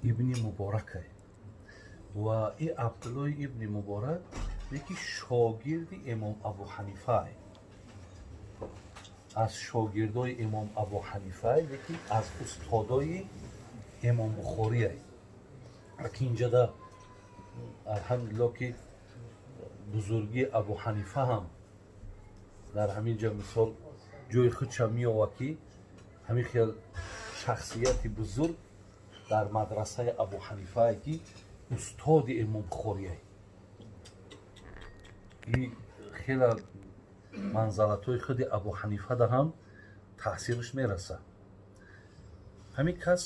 ибни Муборак ай. Ва и Абдуллоҳ ибни Муборак яки шогирди имом Абу Ҳанифа ай. аз шогирдои имом Абу Ҳанифа яки аз устодои имом Бухорӣ ай. ки инҷода алҳамдулиллоҳ ки бузургии Абу Ҳанифа ҳам дар ҳамин ҷо мисол ҷои худшам меёвад ки ҳамин хел шахсияти бузург дар мадрасаи Абу Ҳанифае ки устоди имом Бухорӣ ай. И хела манзалатҳои худи Абу Ҳанифада ҳам таъсираш мераса. ҳамин кас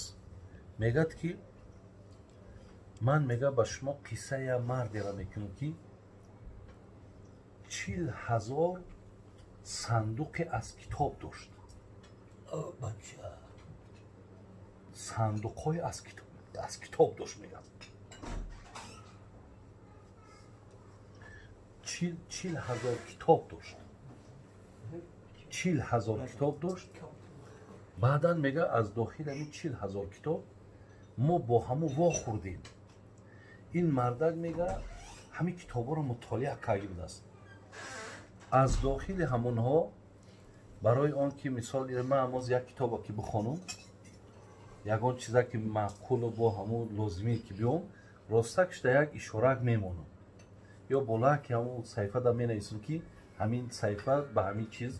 мегӯяд ки ман мега ба шумо қиссаи як мардеро мекунам ки 40,000 сандуқе аз китоб дошт. сандуқҳои аз китоб дошт мегӯям. 40,000 китоб дошт. 40,000 китоб дошт. баъдан мега аз дохили ҳамин 40,000 китоб мо бо ҳамо вохӯрдем. ин мардак мега ҳамин китобҳоро мутолиа карда будааст. аз дохили ҳамонҳо барои он ки мисол ман ҳамоз як китобо ки бихонам, ягон чиза ки маъқулу бо ҳамон лозимӣ ки биём, ростакшда як ишорак мемонам. ё болак ки ҳамон саҳифада менависам ки ҳамин саҳифа ба ҳамин чиз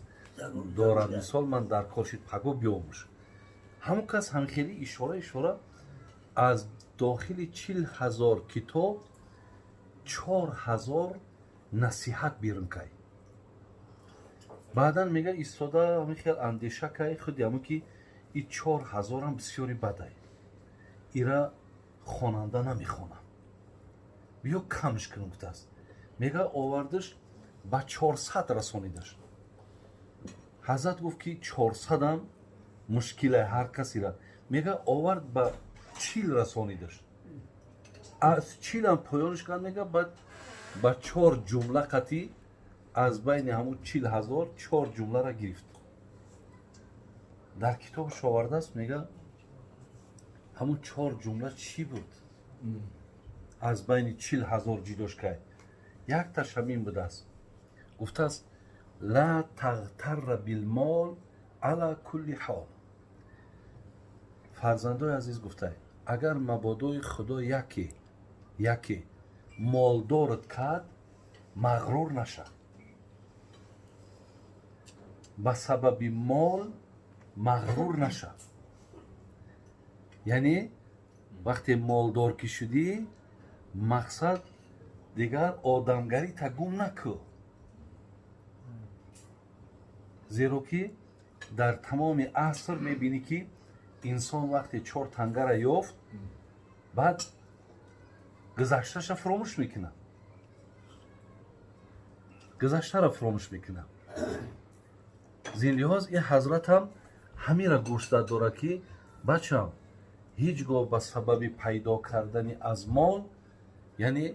дорад. мисол ман дар кошид паго биёмуш. ҳамон кас ҳамхели ишора аз дохили 40,000 китоб 4,000 насиҳат бирун кай. баъдан мега истода ҳамин хел андеша кай худи ҳамон ки и 4,000 ам бисёри бадай. ира хонанда намехонам. биё камш кунам гуфтааст. мега овардаш ба 400 расонидаш. ҳазрат гуфт ки 400 ам мушкилаи ҳар касира. мега овард ба 40 расонидаш. аз 40 ам поёниш кард мега ба 4 ҷумла қатӣ аз байни ҳамун 40,000 4 ҷумларо гирифт. дар китобаш овардааст мега ҳамун 4 ҷумла чӣ буд? аз байни 40,000 ҷидош кай. якташ ҳамин будааст. гуфтааст ла тағтарра билмол ала кулли ҳол. фарзандои азиз гуфтаа агар мабодои худо яке молдорат кард мағрур наша. ба сабаби мол мағрур наша. яъне вақте молдор ки шудӣ мақсад дигар одамгарита гум накӯ. зеро ки дар тамоми аср мебинӣ ки инсон вақте 4 тангара ёфт баъд гузашташа фуромӯш мекунад. гузаштаро фуромӯш мекунад. зин лиҳоз ин ҳазратам ҳамира гӯшта дорад ки бачам ҳеҷ гоҳ ба сабаби пайдо кардани аз мол яъне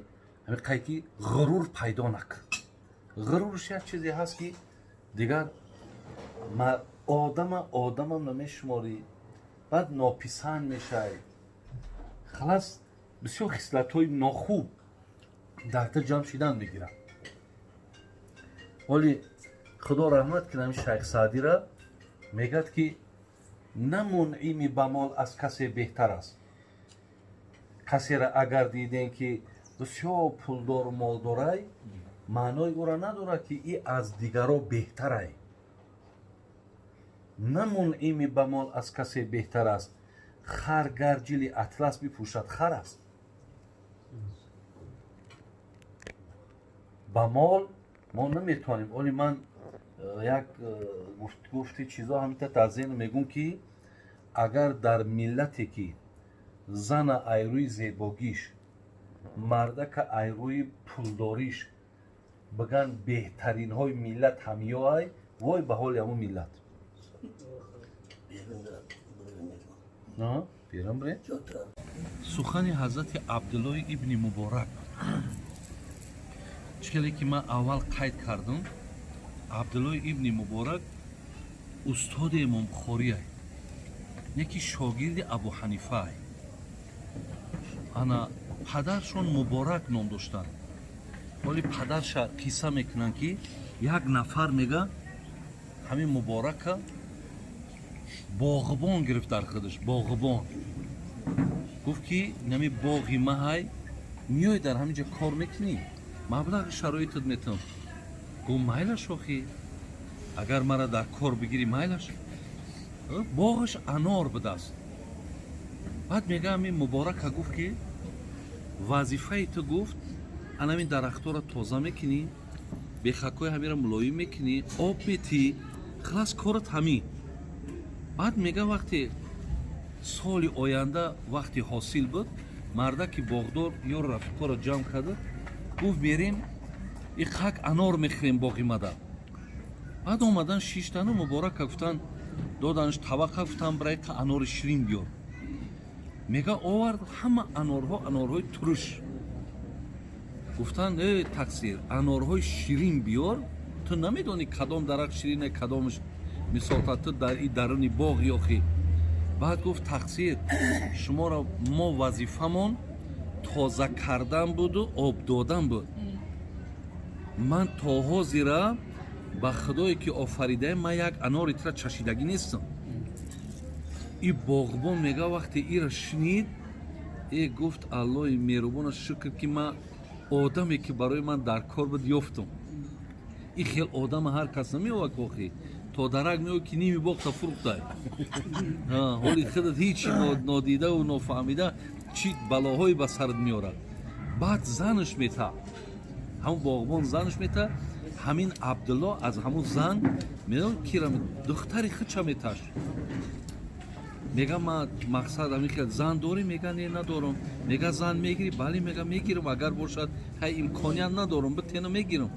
ҳамин қай ки ғурур пайдо накун. ғурурш як чизе ҳаст ки дигар одамам намешуморӣ, баъд нописанд мешавӣ. халас бисёр хислатҳои нохуб дар то ҷамъ шудан мегирад. ҳоли худо раҳмат кунад шайх Саъдиро мегӯяд ки на мунъими ба мол аз касе беҳтар аст. касеро агар дидем ки бисёр пулдору молдорай, маънои ӯро надорад ки и аз дигаро беҳтарай. на мунъими ба мол аз касе беҳтар аст. хар гар ҷили атлас бипӯшад хар аст. ба мол мо наметавонем. оли ман як гуфти чизо ҳамита дар зеҳнам мегӯм ки агар дар миллате ки зана айрӯи зебогиш, мардака айрӯи пулдориш биган беҳтаринҳои миллат ҳамиёай, вой ба ҳоли ҳамун миллат. сухани ҳазрати Абдуллоҳ ибни Муборак. чиқеле ки ман аввал қайд кардам, Абдуллоҳ ибни Муборак устоди имом Бухорӣ ай. яки шогирди Абу Ҳанифа ай. ана падаршон муборак ном доштанд. ولی پدرش قصه میکنن که یک نفر میگه همین مبارک باغبان گرفت در خودش. باغبان گفت که نمی باغی ماهای میای در همینجا کار میکنی، مبلغ شرایطت میتونم. گفت مایلش آخی، اگر مرا در کار بگیری مایلش. باغش انار بدست. بعد میگه همین مبارک گفت که وظیفه تو گفت анамин дарахтора тоза мекунӣ, бехакҳои ҳамира мулоим мекунӣ, об метӣ, халас корат ҳамин. баъд мега вақте соли оянда вақти ҳосил буд, мардаки боғдор ёро рафиқоро ҷамъ карда гуфт мерем и хак анор мехӯрем боғи мада. баъд омадан шиштану муборака гуфтанд, доданаш табақа, гуфтанд барои анори ширин биёр. мега овард ҳама анорҳои туруш. гуфтанд тақсир, анорҳои ширин биёр, ту намедонӣ кадом дарахт ширине, кадомаш мисолта ту дар и даруни боғи охӣ. баъд гуфт тақсир, шуморо мо вазифамон тоза кардан буду об додан буд. ман то ҳозира ба худое ки офаридаем ман як анори тира чашидагӣ нестам. и боғбон мега вақте ира шунид, гуфт аллоҳи меҳрубонаш шукр ки ман одаме ки барои ман дар кор буд ёфтам. и хел одама ҳар кас намеовад охӣ, то дарак меояд ки ними боғта фурӯхтай. ҳоли худат ҳечи нодидаву нофаҳмида чӣ балоҳое ба сарат меорад. баъд занаш мета, ҳамун боғбон занаш мета, ҳамин абдулло аз ҳамун зан кира духтари худша меташ. мега ман мақсад ҳамин хел зан дорӣ? мега не надорам. мега зан мегирӣ? бале мега мегирам, агар бошад ҳай имконият надорам битена мегирам.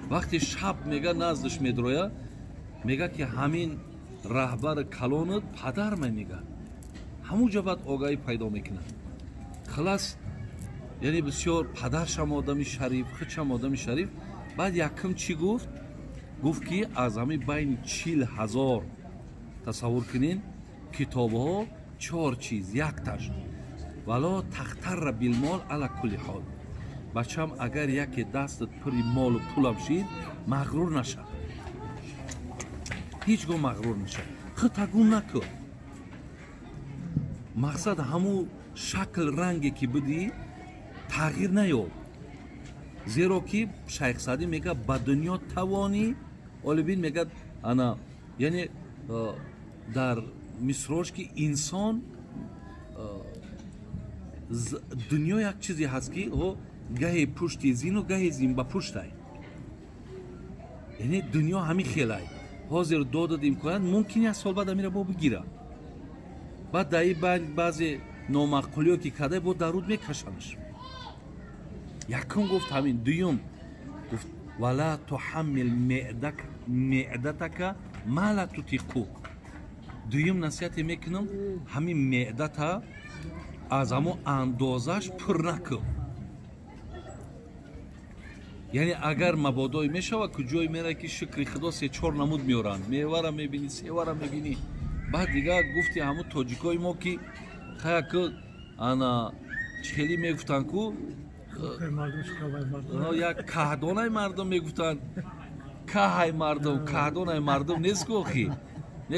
вақте шаб мега наздаш медроя, мега ки ҳамин раҳбари калонат падарма мега. ҳамунҷа баъд огаҳӣ пайдо мекунад. халас яъне бисёр падаршам одами шариф, худшам одами шариф. баъд якум чӣ гуфт? гуфт ки аз ҳамин байни 40,000 тасаввур кунед китобҳо 4 чиз якташ вало тахтарра билмол ала кулли ҳол. бачам агар яке дастат пури молу пулам шид, мағрур наша, ҳеҷ гоҳ мағрур наша, хутагун накун. мақсад ҳамун шакл ранге ки будӣ тағйир наёб. зеро ки шайх саъдӣ мега ба дунё тавонӣ, олибин мега ана яъне дар мисрош ки инсон дунё як чизе ҳаст ки гаҳе пушти зину гаҳе зин ба пуштай. яъне дунё ҳамин хелай. ҳозир додад имконият мумкин як сол баъд амира бо бигира. баъд даи баъзе номаъқулиё ки кадай бо даруд мекашанаш. якум гуфт ҳамин. дуюм гуфт вала туҳаммил меъдатака ма ла тутиқу. дуюм насиҳате мекунам, ҳамин меъдата аз ҳамон андозаш пур накун. яъне агар мабодое мешавад ку ҷое меравад ки шукри худо 3-4 намуд меоранд, мевара мебинӣ, севара мебинӣ. баъд дигар гуфти ҳамун тоҷикои мо ки хаяку ана чҳели мегуфтанд ку як каҳдонаи мардум мегуфтанд. каҳай мардум, каҳдонаи мардум нест ку охӣ.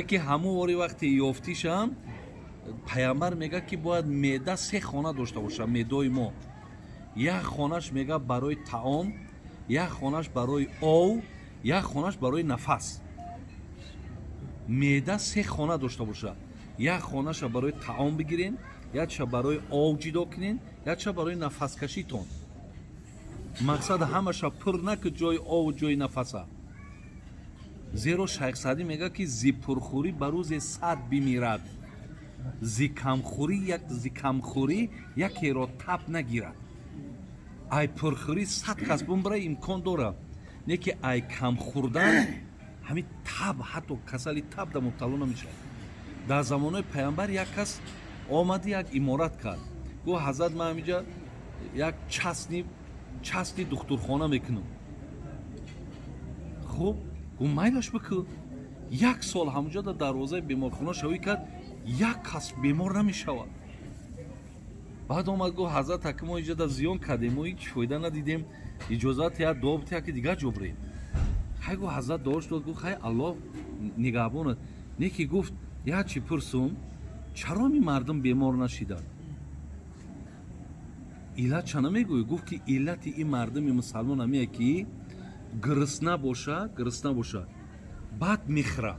яке ҳамун вори вақте ёфтишам пайғамбар мега ки бояд меъда 3 хона дошта бошад. меъдои мо як хонаш мега барои таом, як хонаш барои ов, як хонаш барои нафас. меъда 3 хона дошта бошад. як хонаша барои таом бигирен, якша барои ов ҷидо кунен, якша барои нафаскашитон. мақсад ҳамаша пур наку ҷои ову ҷои нафаса. зеро шайх саъдӣ мега ки зи пурхӯрӣ ба рӯзе 100 бимирад, зи камхӯрӣ якеро таб нагирад. ай пурхӯрӣ 100 кас бумбара имкон дорад, не ки ай камхӯрдан ҳамин таб, ҳатто касали таб да мубтало намешавад. дар замонаи пайғамбар як кас омади як иморат кард, гӯ ҳазрат ман ҳаминҷа як часни духтурхона мекунам. хуб гӯ майлаш бикун. як сол ҳамунҷа дар дарвозаи беморхона шавӣ кард, як кас бемор намешавад. баъд омад гуфт ҳазрат ака мо иҷода зиён кардем мо ҳеҷ фоида надидем иҷозат я добти яке дига ҷобрем хай гуфт ҳазрат дорш дод гуфт хай аллоҳ нигаҳбонад не ки гуфт як чӣ пурсум чаро ми мардум бемор нашиданд иллат ча намегӯӣ гуфт ки иллати ин мардуми мусалмон ҳамее ки гирисна бошад баъд мехӯра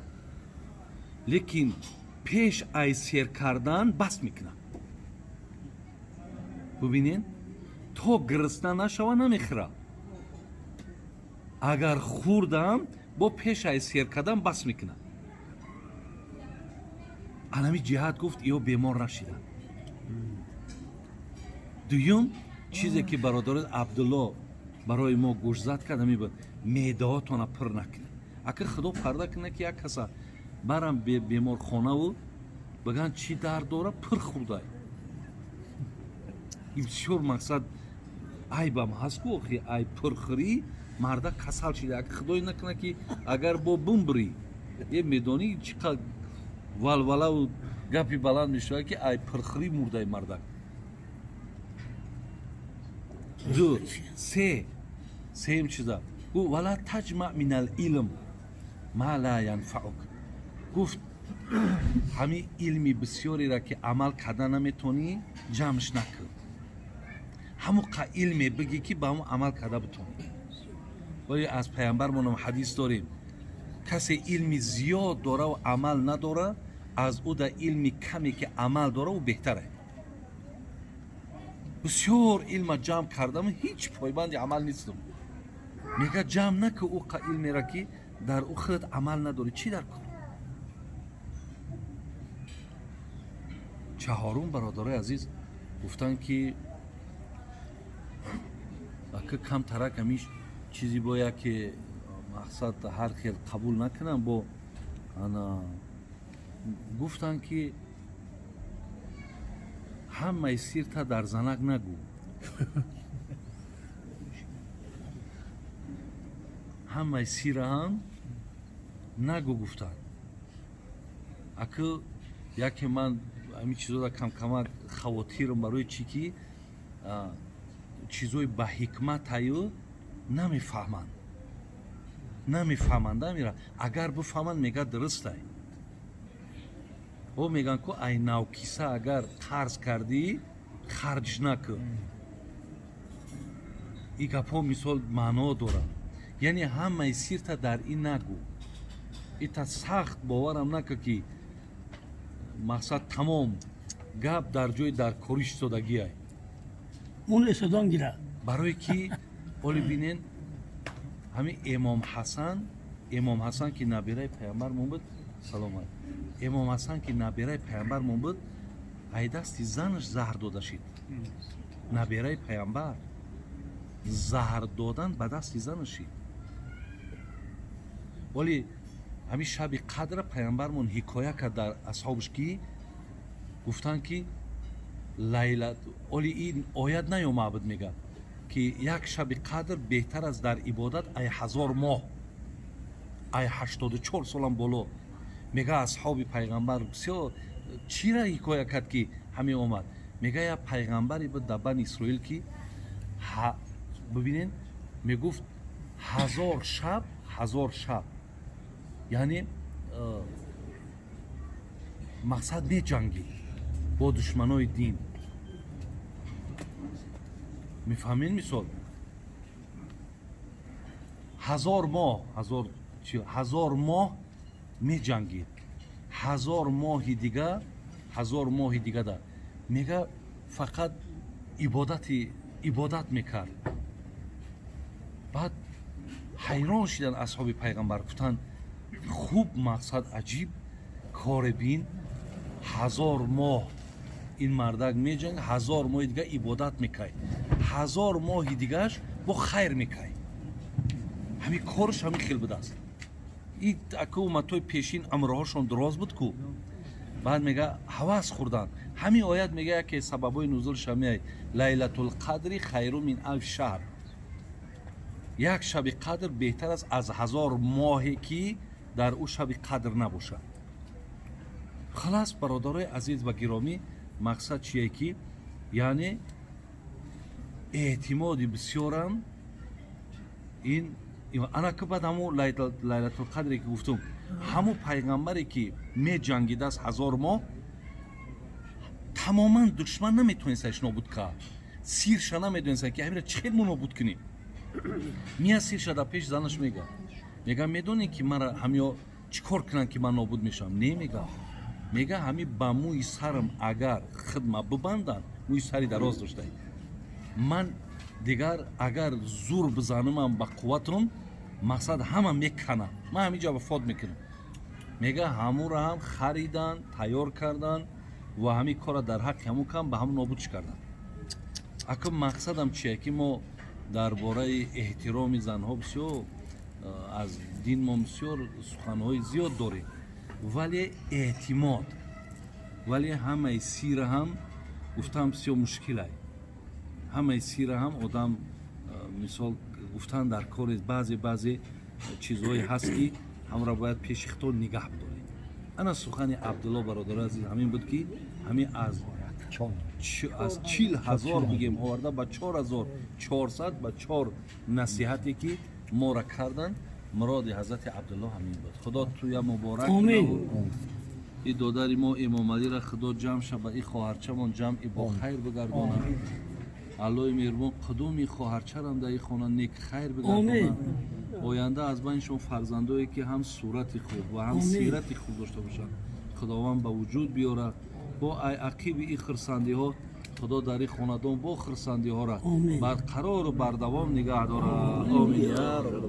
лекин пеш ай сер кардан бас мекунад бубинед то гирисна нашава намехӯра агар хӯрдам бо пеш ай сер кардан бас мекунад анами ҷиҳат гуфт иё бемор нашиданд дуюм чизе ки бародари абдулло барои мо гӯшзад кард ҳамин буд меъдаҳотона пур накунед ака худо парда кунад ки як каса барам беморхонаву бигӯянд чӣ дард дора пур хӯрдай бисёр мақсад айбам ҳаст ку охи ай пурхӯрӣ марда касал шида ака худое накунад ки агар бо бумбурӣ е медонӣ чӣ қадр валвалаву гапи баланд мешавад ки ай пурхӯрӣ мурдай мардак ду сеюм чиза гуфт вала таҷмаъ минал илм ма ла янфаук гуфт ҳамин илми бисёреро ки амал карда наметонӣ ҷамъш накун ҳамон қа илме бигӣ ки ба ҳамон амал карда битонӣ оё аз пайғамбармонам ҳадис дорем касе илми зиёд дораву амал надора аз ӯ дар илми каме ки амал дора ӯ беҳтарад бисёр илма ҷамъ кардаму ҳеҷ пойбанди амал нестум мега ҷамъ накун ӯ қа илмеро ки дар ӯ худат амал надорӣ чӣ дар кор чаҳорум бародарои азиз гуфтанд ки ака камтарак ҳамиш чизи бояд ки мақсад ҳар хел қабул накунам бо ана гуфтанд ки ҳамаи сирта дар занак нагӯ ҳамаи сираам нагӯ гуфтанд ака яке ман ҳамин чизода камкамак хавотирам барои чӣ ки чизои ба ҳикматаю намефаҳманд амира агар бифаҳманд мега дурустай о меган ку ай навкиса агар қарз кардӣ харҷ накун ин гапҳо мисол маъно дорад яъне ҳамаи сирта дар ин нагӯ ита сахт боварам накун ки мақсад тамом гап дар ҷои дар корӣ шудагиай мун эсодон гира барое ки оле бинен ҳамин имом ҳасан ки набираи пайғамбармон буд саломат имом ҳасан ки набираи пайғамбармон буд ай дасти занаш заҳр дода шид набираи пайғамбар заҳр додан ба дасти занаш шид оле ҳамин шаби қадра пайғамбармон ҳикоя кард дар асҳобаш ки гуфтанд ки лайлат оли ин оят наёмад буд мегӯяд ки як шаби қадр беҳтар аст дар ибодат ай 1000 моҳ ай 84 солам боло мега асҳоби пайғамбар бисёр чира ҳикоя кард ки ҳамин омад мега як пайғамбаре буд дар бани исроил ки бибинед мегуфт 1000 шаб яъне мақсад меҷангид бо душманои дин мефаҳмед мисол 1000 моҳ меҷангид 1000 моҳи дига да мега фақат ибодат мекард баъд ҳайрон шиданд асҳоби пайғамбар гуфтанд хуб мақсад аҷиб коре бин 1000 моҳ ин мардак меҷанг 1000 моҳи дига ибодат мекай 1000 моҳи дигааш бо хайр мекай ҳамин корш ҳамин хел будааст ин ака умматҳои пешин амрҳошон дуроз буд ку баъд мега ҳавас хӯрданд ҳамин оят мега яке сабабҳои нузулш ҳамиай лайлатулқадри хайру мин алф шаҳр як шаби қадр беҳтар аст аз 1000 моҳе ки дар ӯ шаби қадр набошад халас бародарои азиз ва гиромӣ мақсад чие ки یعنی اعتمادی بسیارم این انا که بعد همون لیلت القدری که گفتم همون پیغمبری که می جنگیده است 1000 ماه تماما دشمن نمیتونستش نابود که سیرش نمیدونست که همین چه ما نابود کنیم میاد سیرش در پیش زنش میگه میدونی که من همیا چیکار کنن که من نابود میشم میگه همین با موی سرم اگر خدمت ببندن موی سری دراز داشته من دیگر اگر زور بزنم با قوتم مقصد همه میکنم من همینجا وفات میکنم میگه همون را هم خریدن تیار کردن و همین کار در حق همون کم به هم نابودش کردن اکم مقصدم چیه که ما درباره احترام زنها بسیار از دین ما بسیار سخنهای زیاد داریم ولی اعتماد ولی همه سیر هم گفتم بسیار مشکله همه سیر هم آدم مثال گفتن در کار بعضی چیزهایی هست که هم را باید پیش خود نگاه بداریم انا سخن عبدالله برادر عزیز همین بود که همین از 40,000 بگیم آورده با 4400 با 4 نصیحتی که ما را کردن مراد حضرت عبدالله همین بود خدا توی مبارک آمین این دادر ما امام علی را خدا جمع شد این خواهرچه‌مان جمع با خیر بگردانه الله مهربان قدومی خواهرچه را در این خانه نیک خیر بگردانه آینده از بینشون فرزندایی که هم صورت خوب و هم سیرت خوب داشته باشن خداوند به وجود بیاره با عقیب این خرسندی ها خدا در این خاندان با خرسندی ها را برقرار و بردوام نگه داره آمین یا رب.